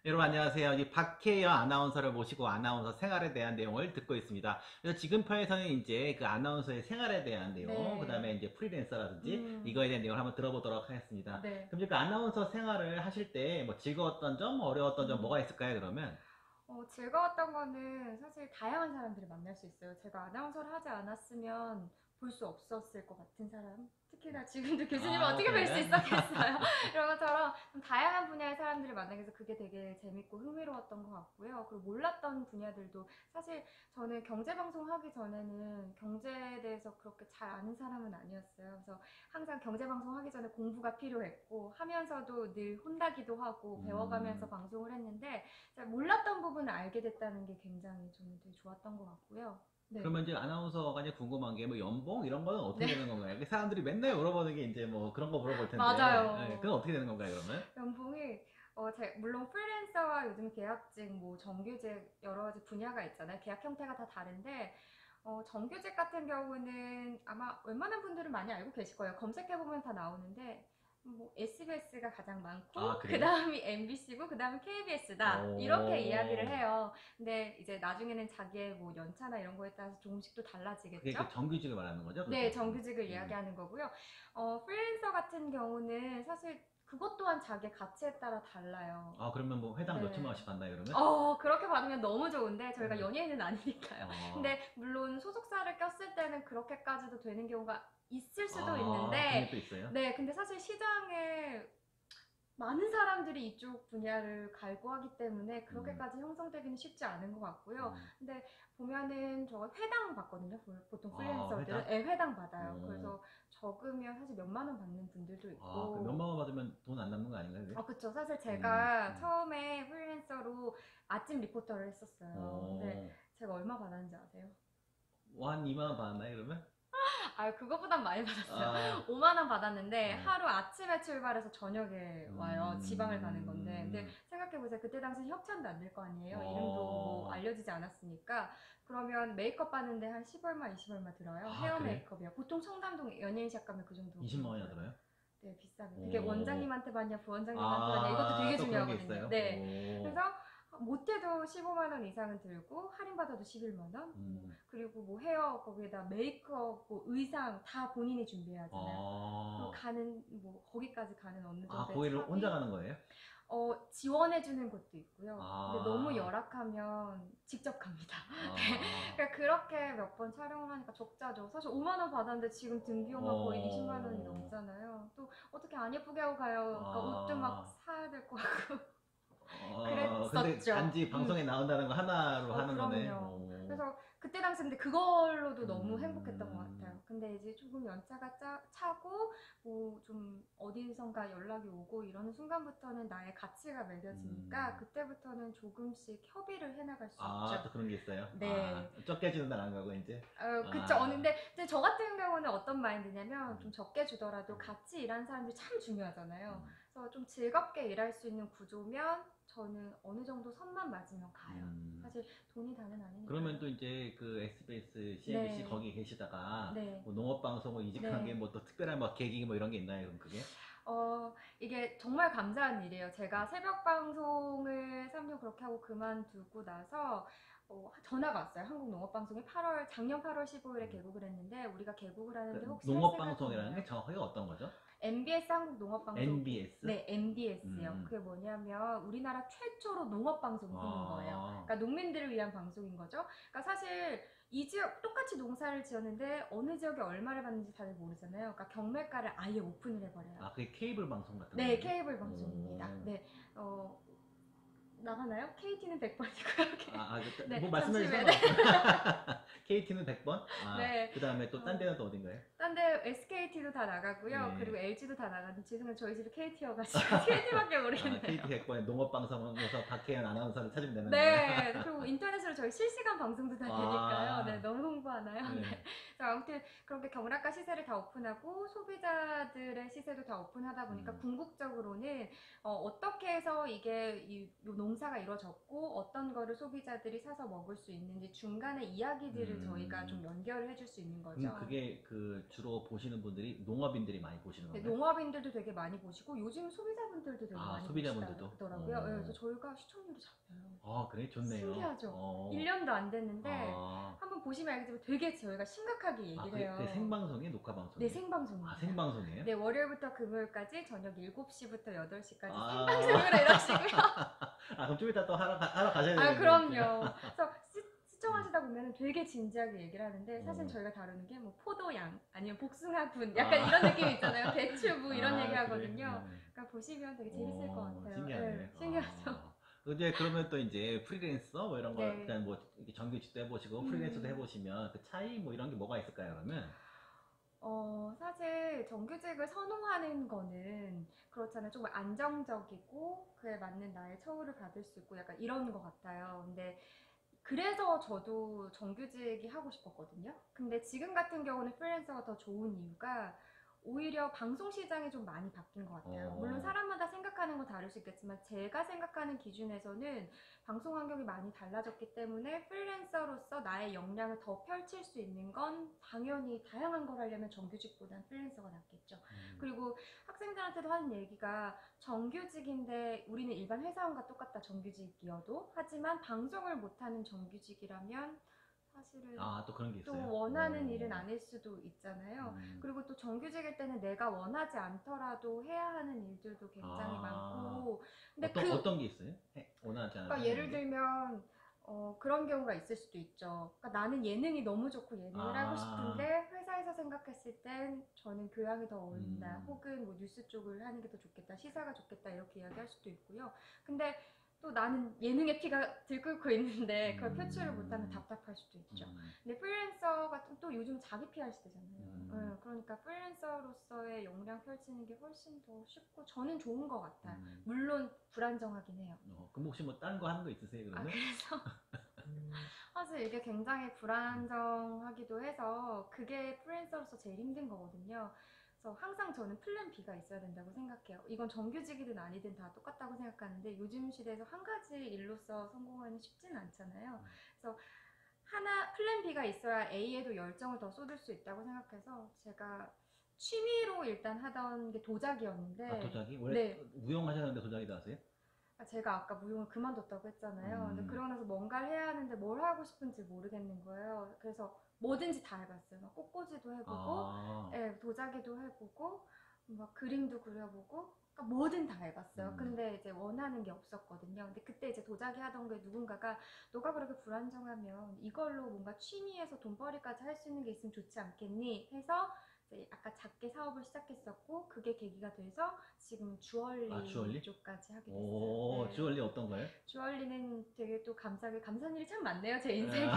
여러분 안녕하세요. 이 박혜연 아나운서를 모시고 아나운서 생활에 대한 내용을 듣고 있습니다. 그래서 지금 편에서는 이제 그 아나운서의 생활에 대한 내용, 그 네. 다음에 이제 프리랜서라든지 음, 이거에 대한 내용을 한번 들어보도록 하겠습니다. 네. 그럼 이제 그 아나운서 생활을 하실 때 뭐 즐거웠던 점, 어려웠던 점 뭐가 음, 있을까요, 그러면? 즐거웠던 거는 사실 다양한 사람들을 만날 수 있어요. 제가 아나운서를 하지 않았으면 볼 수 없었을 것 같은 사람. 특히나 지금도 교수님을 아, 어떻게 뵐 수 그러면? 있었겠어요. 이런 것처럼 좀 다양한 분야의 사람들을 만나게 해서 그게 되게 재밌고 흥미로웠던 것 같고요. 그리고 몰랐던 분야들도 사실 저는 경제방송 하기 전에는 경제에 대해서 그렇게 잘 아는 사람은 아니었어요. 그래서 항상 경제방송 하기 전에 공부가 필요했고 하면서도 늘 혼나기도 하고 배워가면서 음, 방송을 했는데 제가 몰랐던 부분을 알게 됐다는 게 굉장히 저는 되게 좋았던 것 같고요. 네. 그러면 이제 아나운서가 이제 궁금한 게 뭐 연봉 이런 거는 어떻게 네. 되는 건가요? 사람들이 맨날 물어보는 게 이제 뭐 그런 거 물어볼 텐데, 예, 그건 맞아요. 어떻게 되는 건가요, 그러면? 연봉이 물론 프리랜서와 요즘 계약직, 뭐 정규직 여러 가지 분야가 있잖아요. 계약 형태가 다 다른데 정규직 같은 경우는 아마 웬만한 분들은 많이 알고 계실 거예요. 검색해보면 다 나오는데 뭐 SBS가 가장 아, 많고 그 그래요? 다음이 MBC고 그 다음이 KBS다 이렇게 이야기를 오. 해요. 근데 이제 나중에는 자기의 뭐 연차나 이런 거에 따라서 조금씩 또 그게 달라지겠죠. 그 정규직을 말하는 거죠, 네, 그게? 정규직을 이야기하는 거고요. 프리랜서 같은 경우는 사실 그것 또한 자기 가치에 따라 달라요. 아, 그러면 뭐 회당 몇 천만 네. 원씩 받나요, 그러면? 그렇게 받으면 너무 좋은데 저희가 음. 연예인은 아니니까요. 아, 근데 물론 소속사를 꼈을 때는 그렇게까지도 되는 경우가 있을 수도 있는데, 그런 게 또 있어요? 네, 근데 사실 시장에 많은 사람들이 이쪽 분야를 갈구하기 때문에 음, 그렇게까지 형성되기는 쉽지 않은 것 같고요. 음. 근데 보면은 저 회당 받거든요. 보통 아, 프리랜서들은 회당? 회당 받아요. 어. 그래서 적으면 사실 몇만 원 받는 분들도 아, 그 몇만 있고. 원 받으면 돈 안 남는 거 아닌가요, 그게? 그쵸. 사실 음, 제가 음. 처음에 프리랜서로 아침 리포터를 했었어요. 근데 어, 제가 얼마 받았는지 아세요? 한 2만 원 받았나요, 그러면? 그거보단 많이 받았어요. 아, 5만 원 받았는데 어, 하루 아침에 출발해서 저녁에 와요. 지방을 가는 건데. 근데 음. 생각해보세요. 그때 당시 협찬도 안 될 거 아니에요. 이름도 뭐 어, 알려지지 않았으니까. 그러면 메이크업 받는데 한 10얼마, 20얼마 들어요. 아, 헤어 그래요? 메이크업이요. 보통 청담동 연예인샵 가면 그 정도 20만 원이나 들고요. 들어요? 네, 비싸게. 그게 오, 원장님한테 받냐, 부원장님한테 받냐, 이것도 되게 또 그런 게 중요하거든요. 있어요? 네. 그래서 오, 못해도 15만 원 이상은 들고 할인받아도 11만 원. 뭐 음, 그리고 뭐 헤어 거기에다 메이크업, 뭐 의상 다 본인이 준비해야 하잖아요. 그리고 어, 가는 뭐 거기까지 가는 어느 아, 정도의 거기를 혼자 차비 가는 거예요? 지원해주는 것도 있고요. 근데 너무 아, 열악하면 직접 갑니다. 아, 그러니까 그렇게 몇 번 촬영을 하니까 적자죠. 사실 5만 원 받았는데 지금 등비용만 거의 20만 원이 어, 넘잖아요. 또 어떻게 안 예쁘게 하고 가요. 그러니까 옷도 막 아, 사야 될 것 같고 근데 그랬었죠. 단지 방송에 나온다는 거 하나로 하는 거네. 그럼요. 오, 그래서 그때 당시 근데 그걸로도 너무 행복했던 것 음, 같아요. 근데 이제 조금 연차가 차고 뭐 좀 어디선가 연락이 오고 이러는 순간부터는 나의 가치가 매겨지니까 음. 그때부터는 조금씩 협의를 해나갈 수 아, 있죠. 또 그런 게 있어요? 아, 네. 적게 주는 날 안 가고, 이제? 그쵸. 아, 근데 저 같은 경우는 어떤 마인드냐면 좀 음, 적게 주더라도 음, 같이 일하는 사람들이 참 중요하잖아요. 음, 그래서 좀 즐겁게 일할 수 있는 구조면 저는 어느 정도 선만 맞으면 가요. 음. 사실 돈이 다는 그러면 아니니까요. 또 이제 그 SBS, CNBC 네, 거기 계시다가 네, 뭐 농업방송을 이직한 게 네. 뭐 또 특별한 뭐 계기 뭐 이런 게 있나요, 그럼 그게? 이게 정말 감사한 일이에요. 제가 새벽 방송을 3년 그렇게 하고 그만두고 나서 전화가 왔어요. 한국농업방송이 작년 8월 15일에 음. 개국을 했는데 우리가 개국을 하는데 그 혹시 할 생각이 농업방송이라는 게 있나요? 정확하게 어떤 거죠? MBS 한국농업방송. NBS? 네, MBS요. 음, 그게 뭐냐면 우리나라 최초로 농업방송을 하는 거예요. 아, 그러니까 농민들을 위한 방송인 거죠. 그러니까 사실 이 지역 똑같이 농사를 지었는데 어느 지역에 얼마를 받는지 다들 모르잖아요. 그러니까 경매가를 아예 오픈을 해버려요. 그게 케이블 방송 같은 네, 거예요? 케이블 방송입니다. 오, 네, 나가나요? KT는 100번이고요. 뭐 네, 말씀해 주셔도 잠시 후에. 네. 상관없어요. KT는 100번? 네. 그 다음에 또 딴 어, 데는 또 어딘가요? 딴데 SKT도 다 나가고요. 그리고 예. LG도 다 나가는데 죄송해요. 저희 집이 KT여가지고 KT밖에 모르겠네요. KT 100번의 농업방송에서 박혜연 아나운서를 찾으면 되는데. 네, 그리고 인터넷으로 저희 실시간 방송도 다 되니까요. 네, 아, 너무 홍보하나요? 네. 네. 자, 아무튼 그렇게 경락과 시세를 다 오픈하고 소비자들의 시세도 다 오픈하다 보니까 음, 궁극적으로는 떻게 해서 이게 이 농사가 이루어졌고 어떤 거를 소비자들이 사서 먹을 수 있는지 중간에 이야기들을 저희가 좀 연결을 해줄 수 있는 거죠. 그게 그 주로 보시는 분들이 농업인들이 많이 보시는 네, 건가요? 농업인들도 되게 많이 보시고 요즘 소비자분들도 되게 많이 소비자분들도? 보시더라고요. 네, 그래서 저희가 시청률이 잡혀요. 아, 그래? 좋네요. 신기하죠? 1년도 안 됐는데 한번 보시면 알겠지만 되게 저희가 심각하게 얘기를 해요. 그게 생방송이에요? 녹화방송이에요? 네, 생방송입니다. 생방송이에요? 네, 월요일부터 금요일까지 저녁 7시부터 8시까지 생방송으로 이러시고요. 그럼 좀 이따 또 하러 가셔야 되겠네요. 그럼요. 그래서 시청하시다 보면 되게 진지하게 얘기를 하는데 사실 저희가 다루는 게 뭐 포도양 아니면 복숭아군 약간 이런 느낌이 있잖아요. 배추부 이런 얘기 하거든요. 그래? 그러니까 보시면 되게 재밌을 것 같아요. 신기하네. 네, 신기하죠. 이제 그러면 또 이제 프리랜서 뭐 이런 거 네. 일단 뭐 이렇게 정규직도 해보시고 프리랜서도 해보시면 그 차이 뭐 이런 게 뭐가 있을까요? 그러면 사실 정규직을 선호하는 거는 그렇잖아요. 좀 안정적이고 그에 맞는 나의 처우를 받을 수 있고 약간 이런 것 같아요. 근데 그래서 저도 정규직이 하고 싶었거든요. 근데 지금 같은 경우는 프리랜서가 더 좋은 이유가 오히려 방송 시장이 좀 많이 바뀐 것 같아요. 물론 사람마다 생각하는 건 다를 수 있겠지만 제가 생각하는 기준에서는 방송 환경이 많이 달라졌기 때문에 프리랜서로서 나의 역량을 더 펼칠 수 있는 건 당연히 다양한 걸 하려면 정규직보다는 프리랜서가 낫겠죠. 그리고 학생들한테도 하는 얘기가 정규직인데 우리는 일반 회사원과 똑같다 정규직이어도 하지만 방송을 못하는 정규직이라면 사실은 또 그런 게 있어요. 또 원하는 일은 아닐 수도 있잖아요. 그리고 또 정규직일 때는 내가 원하지 않더라도 해야 하는 일들도 굉장히 많고. 근데 어떤 게 있어요? 원하지 않은. 그러니까 예를 들면 그런 경우가 있을 수도 있죠. 그러니까 나는 예능이 너무 좋고 예능을 하고 싶은데 회사에서 생각했을 땐 저는 교양이 더 어울린다. 혹은 뭐 뉴스 쪽을 하는 게 더 좋겠다. 시사가 좋겠다. 이렇게 이야기할 수도 있고요. 근데 또 나는 예능의 피가 들끓고 있는데 그걸 표출을 못하면 답답할 수도 있죠. 근데 프리랜서가 또 요즘 자기 PR 시대잖아요. 그러니까 프리랜서로서의 역량 펼치는 게 훨씬 더 쉽고 저는 좋은 것 같아요. 물론 불안정하긴 해요. 그럼 혹시 뭐 다른 거 하는 거 있으세요? 그러면? 그래서 사실 이게 굉장히 불안정하기도 해서 그게 프리랜서로서 제일 힘든 거거든요. 그래서 항상 저는 플랜 B가 있어야 된다고 생각해요. 이건 정규직이든 아니든 다 똑같다고 생각하는데 요즘 시대에서 한 가지 일로서 성공하는 쉽지는 않잖아요. 그래서 플랜 B가 있어야 A에도 열정을 더 쏟을 수 있다고 생각해서 제가 취미로 일단 하던 게 도자기였는데 도자기? 원래 네. 무용하셨는데 도자기도 하세요? 제가 아까 무용을 그만뒀다고 했잖아요. 근데 그러고 나서 뭔가를 해야 하는데 뭘 하고 싶은지 모르겠는 거예요. 그래서 뭐든지 다 해봤어요. 막 꽃꽂이도 해보고, 네, 도자기도 해보고, 막 그림도 그려보고, 그러니까 뭐든 다 해봤어요. 근데 이제 원하는 게 없었거든요. 근데 그때 이제 도자기 하던 게 누군가가 너가 그렇게 불안정하면 이걸로 뭔가 취미에서 돈벌이까지 할 수 있는 게 있으면 좋지 않겠니? 해서 이제 아까 작게 사업을 시작했었고 그게 계기가 돼서 지금 주얼리 쪽까지 하게 됐어요. 네. 주얼리 어떤 거예요? 주얼리는 되게 또 감사한 일이 참 많네요, 제 인생에.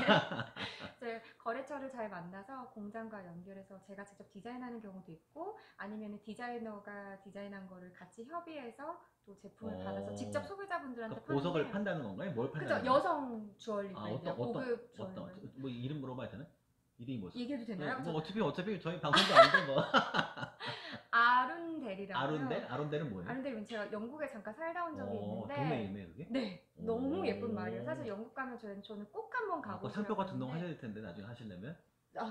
이제 거래처를 잘 만나서 공장과 연결해서 제가 직접 디자인하는 경우도 있고 아니면 디자이너가 디자인한 거를 같이 협의해서 또 제품을 받아서 직접 소비자분들한테 그러니까 보석을 판다는 건가요? 뭘 판다는 그죠, 건가요? 여성 주얼리 브랜드, 고급 주얼리 브랜드. 뭐 이름 물어봐야 되나? 이름이 뭐지? 얘기해도 되나요? 뭐 어차피 저희 방송도 아닌데 뭐. 아룬델이라고요. 아룬델은 뭐예요? 아룬델은 제가 영국에 잠깐 살다 온 적이 있는데 동네 이름이에요 그게? 네, 너무 예쁜 말이에요. 사실 영국 가면 저는 꼭 한번 가보고 싶어요. 상표가 등록하셔야 될 텐데 나중에 하시려면?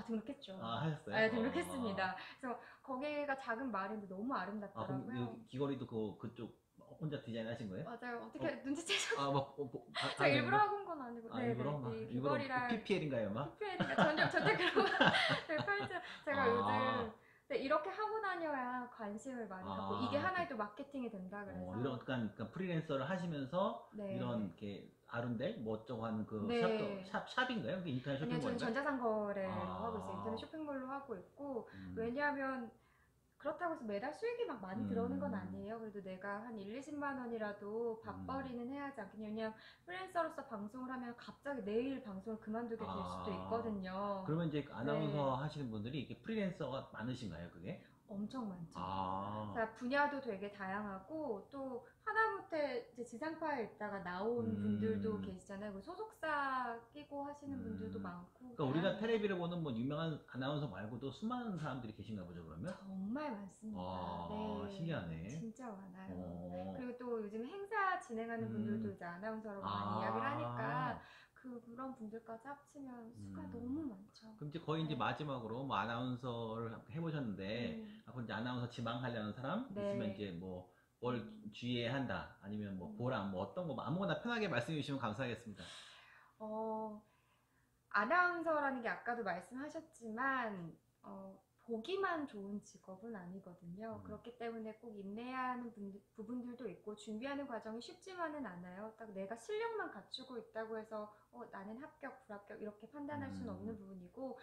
등록했죠. 하셨어요? 네, 등록했습니다. 그래서 거기가 작은 마을인데 너무 아름답더라고요. 그럼 귀걸이도 그쪽 혼자 디자인 하신 거예요? 맞아요. 어떻게 눈치채셨어요? 제가 일부러 하고 건 아니고. 네, 일부러 PPL인가요, 막? PPL인가 전혀 그런 거. 제가 요즘 이렇게 하고 다녀야 관심을 많이 갖고 이게 하나의 또 마케팅이 된다 그래서. 그러니까 프리랜서를 하시면서 이런 이렇게 아룬델 뭐 어쩌고 하는 그 샵인가요? 그게 인터넷 쇼핑몰? 아니요, 저는 전자상 거래로 하고 있어요. 인터넷 쇼핑몰로 하고 있고 왜냐하면 그렇다고 해서 매달 수익이 막 많이 들어오는 건 아니에요. 그래도 내가 한 1, 20만 원이라도 밥벌이는 해야지 않겠냐. 왜냐면 프리랜서로서 방송을 하면 갑자기 내일 방송을 그만두게 될 수도 있거든요. 그러면 이제 아나운서 하시는 분들이 이게 프리랜서가 많으신가요, 그게? 엄청 많죠. 분야도 되게 다양하고 또 하다못해 이제 지상파에 있다가 나온 분들도 계시잖아요. 소속사 끼고 하시는 분들도 많고. 그러니까 우리가 텔레비를 보는 뭐 유명한 아나운서 말고도 수많은 사람들이 계신가 보죠, 그러면? 정말 많습니다. 신기하네. 진짜 많아요. 그리고 또 요즘 행사 진행하는 분들도 이제 아나운서라고 많이 이야기를 하니까 그런 분들까지 합치면 수가 너무 많죠. 그럼 이제 거의 이제 네. 마지막으로 뭐 아나운서를 해보셨는데 앞으로 이제 아나운서 지망하려는 사람 네. 있으면 이제 뭐 뭘 주의해야 한다 아니면 뭐 보람 뭐 어떤 거 아무거나 편하게 말씀해 주시면 감사하겠습니다. 아나운서라는 게 아까도 말씀하셨지만 보기만 좋은 직업은 아니거든요. 그렇기 때문에 꼭 인내해야 하는 부분들도 있고 준비하는 과정이 쉽지만은 않아요. 딱 내가 실력만 갖추고 있다고 해서 나는 합격, 불합격 이렇게 판단할 수는 없는 부분이고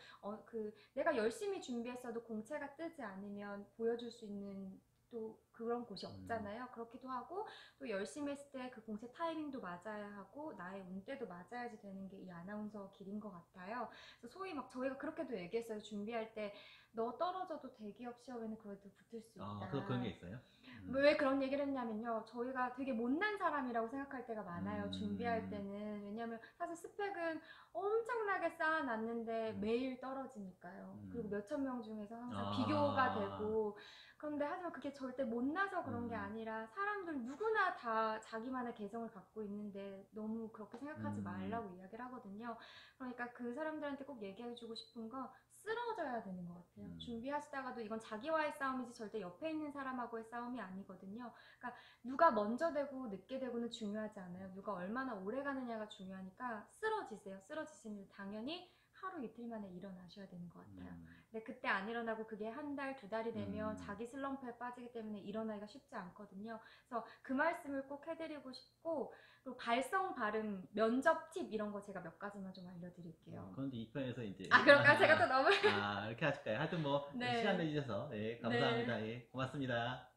내가 열심히 준비했어도 공채가 뜨지 않으면 보여줄 수 있는 또 그런 곳이 없잖아요. 그렇기도 하고 또 열심히 했을 때 그 공채 타이밍도 맞아야 하고 나의 운때도 맞아야지 되는 게 이 아나운서 길인 것 같아요. 그래서 소위 막 저희가 그렇게도 얘기했어요. 준비할 때 너 떨어져도 대기업 시험에는 그래도 붙을 수 있다. 그런 게 있어요? 왜 그런 얘기를 했냐면요. 저희가 되게 못난 사람이라고 생각할 때가 많아요. 준비할 때는. 왜냐면 사실 스펙은 엄청나게 쌓아놨는데 매일 떨어지니까요. 그리고 몇천 명 중에서 항상 비교가 되고. 그런데 하지만 그게 절대 못나서 그런 게 아니라 사람들 누구나 다 자기만의 개성을 갖고 있는데 너무 그렇게 생각하지 말라고 이야기를 하거든요. 그러니까 그 사람들한테 꼭 얘기해주고 싶은 건 쓰러져야 되는 것 같아요. 준비하시다가도 이건 자기와의 싸움이지 절대 옆에 있는 사람하고의 싸움이 아니거든요. 그러니까 누가 먼저 되고 늦게 되고는 중요하지 않아요. 누가 얼마나 오래 가느냐가 중요하니까 쓰러지세요. 쓰러지시면 당연히 하루 이틀 만에 일어나셔야 되는 것 같아요. 근데 그때 안 일어나고 그게 한 달, 두 달이 되면 자기 슬럼프에 빠지기 때문에 일어나기가 쉽지 않거든요. 그래서 그 말씀을 꼭 해드리고 싶고, 그리고 발성, 발음, 면접 팁 이런 거 제가 몇 가지만 좀 알려드릴게요. 그런데 이 편에서 이제 그럴까? 제가 또 너무 이렇게 하실까요? 하여튼 뭐 네. 시간 내주셔서 네, 감사합니다. 예, 고맙습니다.